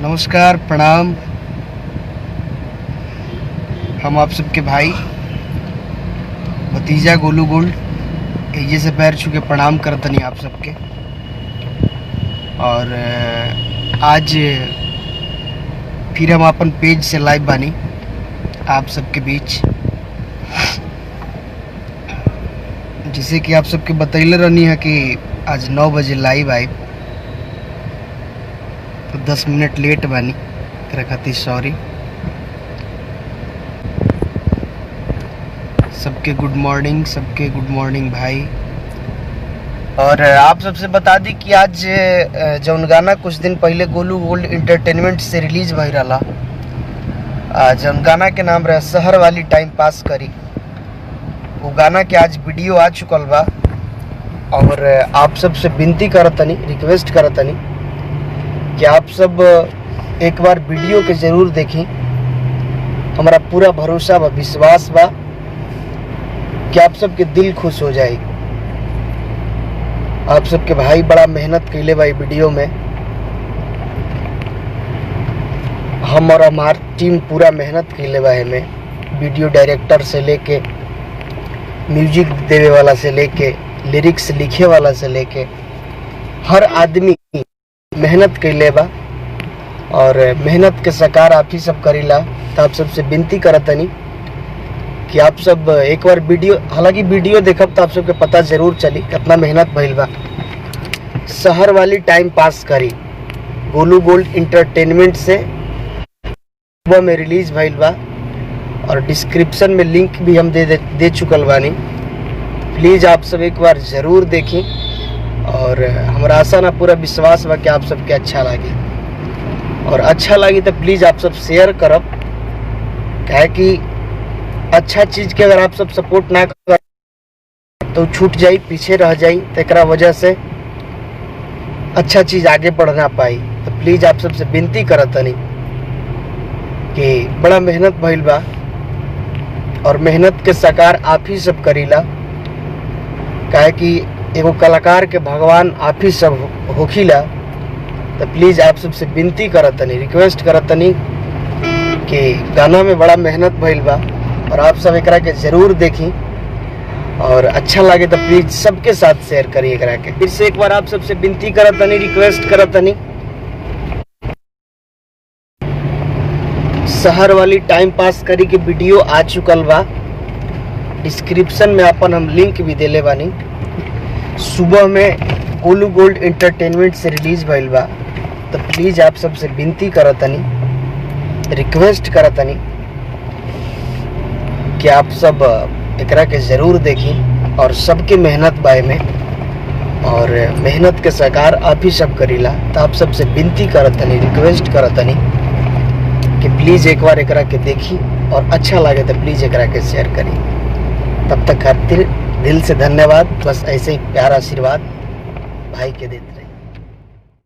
नमस्कार, प्रणाम। हम आप सबके भाई भतीजा गोलू गोल्ड एजे से पैर छू के प्रणाम करतनी आप सबके। और आज फिर हम अपन पेज से लाइव बानी आप सबके बीच, जिसे कि आप सबके बतैले रहनी है कि आज 9 बजे लाइव आए, तो 10 मिनट लेट बानी, एकरा खातिर सॉरी। सबके गुड मॉर्निंग भाई। और आप सबसे बता दी कि आज जौन गाना कुछ दिन पहले गोलू गोल्ड इंटरटेनमेंट से रिलीज भई रहा, जौन गाना के नाम रहे शहर वाली टाइम पास करी, वो गाना के आज वीडियो आ चुकल बा। और आप सबसे विनती करतनी, रिक्वेस्ट करतनी कि आप सब एक बार वीडियो के जरूर देखी। हमारा पूरा भरोसा बा, विश्वास बा कि आप सबके दिल खुश हो जाए। आप सबके भाई बड़ा मेहनत कैले बा वीडियो में। हम और हमार टीम पूरा मेहनत कैले बा में, वीडियो डायरेक्टर से लेके म्यूजिक देवे वाला से लेके लिरिक्स लिखे वाला से लेके हर आदमी मेहनत कैले बा। और मेहनत के सकार आप ही सब करीला। तो आप सबसे विनती करतनी कि आप सब एक बार वीडियो, हालांकि वीडियो देखब तो आप सबके पता जरूर चली कितना मेहनत भइल बा। शहर वाली टाइम पास करी गोलू गोल्ड इंटरटेनमेंट से सुबह में रिलीज भइल बा, और डिस्क्रिप्शन में लिंक भी हम दे चुकल बानी। प्लीज़ आप सब एक बार ज़रूर देखें, और हमारा आशा ना पूरा विश्वास बा कि आप सबके अच्छा लगे। और अच्छा लगी तो प्लीज़ आप सब शेयर करब, क्या कि अच्छा चीज़ के अगर आप सब सपोर्ट ना कर तो छूट जाई, पीछे रह जाई, तो एक वजह से अच्छा चीज़ आगे बढ़ ना पाई। तो प्लीज़ आप सबसे विनती करतनी कि बड़ा मेहनत भइल बा, और मेहनत के साकार आप ही सब करीला। काहे कि एगो कलाकार के भगवान आप ही सब होखिला। तो प्लीज़ आप सबसे विनती करतनी, रिक्वेस्ट करतनी कि गाना में बड़ा मेहनत भइल बा, और आप सब एकरा के जरूर देखी। और अच्छा लगे तो प्लीज़ सबके साथ शेयर करिए एकरा के। फिर से एक बार आप सबसे विनती करतनी, रिक्वेस्ट करतनी। शहर वाली टाइम पास करी के वीडियो आ चुकल बा, डिस्क्रिप्शन में अपन हम लिंक भी देले बानी। सुबह में गोलू गोल्ड इंटरटेनमेंट से रिलीज भइल बा। तो प्लीज़ आप सबसे विनती करतनी, रिक्वेस्ट करतनी कि आप सब एकरा के ज़रूर देखी। और सबके मेहनत बाय में, और मेहनत के साकार आप ही सब करीला। तो आप सबसे विनती करतनी, रिक्वेस्ट करतनी कि प्लीज़ एक बार एकरा के देखी, और अच्छा लगे तो प्लीज़ एकरा के शेयर करी। तब तक खातिर दिल से धन्यवाद। बस ऐसे ही प्यार आशीर्वाद भाई के देते रहे।